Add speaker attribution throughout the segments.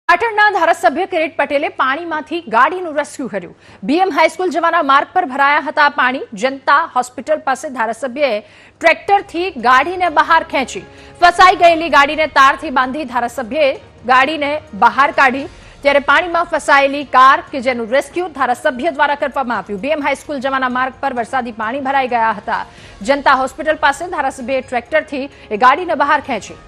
Speaker 1: પાટણના ધારાસભ્ય કિરીટ પટેલે પાણીમાંથી ગાડીનું રેસ્ક્યુ કર્યું। બીએમ હાઈસ્કૂલ જવાના માર્ગ પર ભરાયા હતા પાણી। જનતા હોસ્પિટલ પાસે ધારાસભ્યએ ટ્રેક્ટરથી ગાડીને બહાર ખેંચી। ફસાઈ ગયેલી ગાડીને તારથી બાંધી ધારાસભ્યએ ગાડીને બહાર કાઢી। ત્યારે પાણીમાં ફસાયેલી કાર કે જેનું રેસ્ક્યુ ધારાસભ્ય દ્વારા કરવામાં આવ્યું। બીએમ હાઈસ્કૂલ જવાના માર્ગ પર વરસાદી પાણી ભરાઈ ગયા હતા। જનતા હોસ્પિટલ પાસે ધારાસભ્યએ ટ્રેક્ટરથી એ ગાડીને બહાર ખેંચી।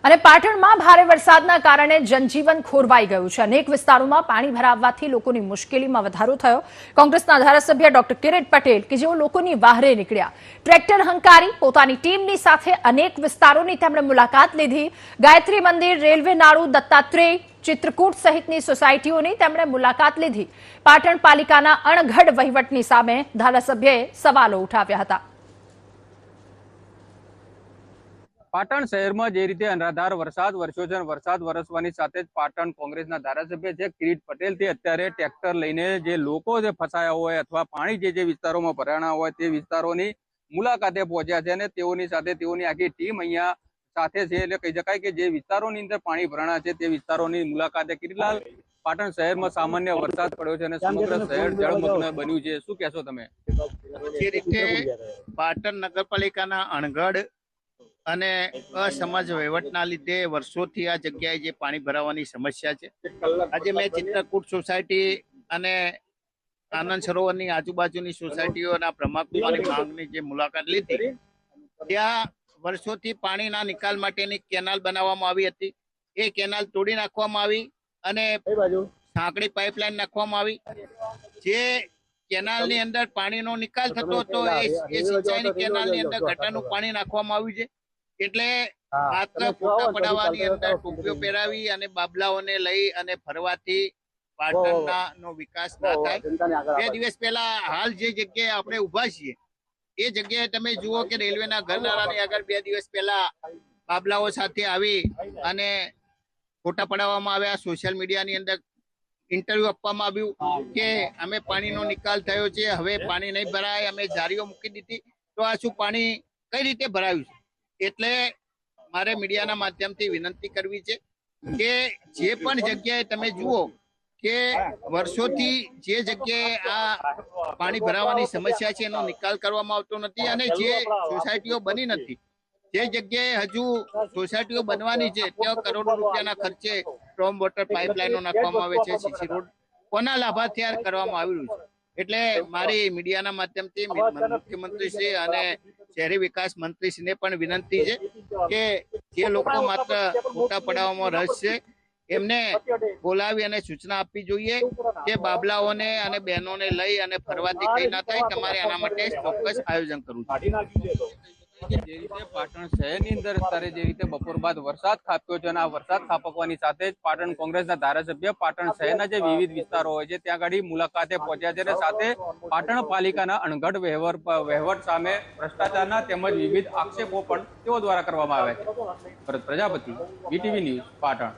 Speaker 1: અને પાટણમાં ભારે વરસાદના કારણે જનજીવન ખોરવાઈ ગયું છે। અનેક વિસ્તારોમાં પાણી ભરાવવાથી લોકોની મુશ્કેલીમાં વધારો થયો। કોંગ્રેસના ધારાસભ્ય ડોક્ટર કિરીટ પટેલ કે જેઓ લોકોની વહારે નીકળ્યા, ટ્રેક્ટર હંકારી પોતાની ટીમની સાથે અનેક વિસ્તારોની તેમણે મુલાકાત લીધી। ગાયત્રી મંદિર, રેલવે નાળું, દત્તાત્રેય, ચિત્રકૂટ સહિતની સોસાયટીઓની તેમણે મુલાકાત લીધી। પાટણ પાલિકાના અણઘડ વહીવટની સામે ધારાસભ્યએ સવાલો ઉઠાવ્યા હતા।
Speaker 2: પાટણ શહેરમાં જે રીતે અનરાધાર વરસાદ વરસ્યો છે, વરસાદ વરસવાની સાથે જ પાટણ કોંગ્રેસના ધારાસભ્ય છે કિરીટ પટેલ તે અત્યારે ટ્રેક્ટર લઈને જે લોકો જે ફસાયા હોય અથવા પાણી જે વિસ્તારોમાં ભરાણા હોય તે વિસ્તારોની મુલાકાતે પહોંચ્યા છે અને તેઓની સાથે તેઓની આખી ટીમ અહીંયા સાથે છે। એટલે કહી શકાય કે જે વિસ્તારોની અંદર પાણી ભરાણા છે તે વિસ્તારોની મુલાકાતે કિરીટલાલ, પાટણ શહેરમાં સામાન્ય વરસાદ પડ્યો છે અને સમગ્ર શહેર જળમગ્ન બન્યું છે, શું કહેશો તમે?
Speaker 3: જે રીતે પાટણ નગરપાલિકાના અણઘડ અને અસમજ વહીવટના લીધે વર્ષોથી આ જગ્યાએ જે પાણી ભરાવાની સમસ્યા છે, આજે મેં ચિત્રકૂટ સોસાયટી અને આનંદ સરોવરની આજુબાજુની સોસાયટીઓના પ્રમાણની માંગની જે મુલાકાત લીધી, ત્યાં વર્ષોથી પાણીના નિકાલ માટેની કેનાલ બનાવવામાં આવી હતી। એ કેનાલ તોડી નાખવામાં આવી અને સાંકડી પાઇપલાઇન નાખવામાં આવી। જે કેનાલની અંદર પાણીનો નિકાલ થતો હતો એ સિંચાઈની કેનાલની અંદર ગટરનું પાણી નાખવામાં આવ્યું છે। એટલે માત્ર ફોટા પડાવવાની અંદર ટોપીઓ પહેરાવી અને બાબલાઓને લઈ અને ફરવાથી પાટણના નો વિકાસ ના થાય। 2 દિવસ પહેલા હાલ જે જગ્યાએ આપણે ઉભા છીએ એ જગ્યાએ તમે જુઓ કે રેલવેના ઘરનારાની આગળ 2 દિવસ પહેલા બાબલાઓ સાથે આવી અને ફોટા પડાવવામાં આવ્યા। સોશિયલ મીડિયાની અંદર ઇન્ટરવ્યુ આપવામાં આવ્યું કે અમે પાણીનો નિકાલ થયો છે, હવે પાણી નહીં ભરાય, અમે જારીઓ મૂકી દીધી, તો આ શું પાણી કઈ રીતે ભરાયું છે? એટલે મારે મીડિયાના માધ્યમથી વિનંતી કરવી છે કે જે પણ જગ્યાએ તમે જુઓ કે વર્ષોથી જે જગ્યાએ આ પાણી ભરાવાની સમસ્યા છે એનો નિકાલ કરવામાં આવતો નથી અને જે સોસાયટીઓ બની નથી, જે જગ્યાએ હજુ સોસાયટીઓ બનવાની છે ત્યાં કરોડો રૂપિયાના ખર્ચે સ્ટ્રોમ વોટર પાઇપલાઇનો નાખવામાં આવે છે, સીસી રોડ કોના લાભાર્થી કરવામાં આવ્યું છે। એટલે મારી મીડિયાના માધ્યમથી મુખ્યમંત્રી શ્રી અને શહેરી વિકાસ મંત્રીશ્રીને પણ વિનંતી છે કે જે લોકો માત્ર ફોટા પડાવવામાં રસ છે એમને બોલાવી અને સૂચના આપવી જોઈએ કે બાબલાઓને અને બહેનોને લઈ અને ફરવાથી કઈ ના થાય, તમારે આના માટે ચોક્કસ આયોજન કરવું જોઈએ।
Speaker 2: જે રીતે પાટણ શહેરની અંદર અત્યારે જે રીતે બપોર બાદ વરસાદ ખાબક્યો છે અને આ વરસાદ ખાબકવાની સાથે જ પાટણ કોંગ્રેસના ધારાસભ્ય પાટણ શહેરના જે વિવિધ વિસ્તારો હોય છે ત્યાં આગળ મુલાકાતે પહોંચ્યા છે અને સાથે પાટણ પાલિકાના અણઘડ વહીવટ સામે ભ્રષ્ટાચારના તેમજ વિવિધ આક્ષેપો પણ તેઓ દ્વારા કરવામાં આવ્યા છે। ભરત પ્રજાપતિ, વીટીવી ન્યૂઝ, પાટણ।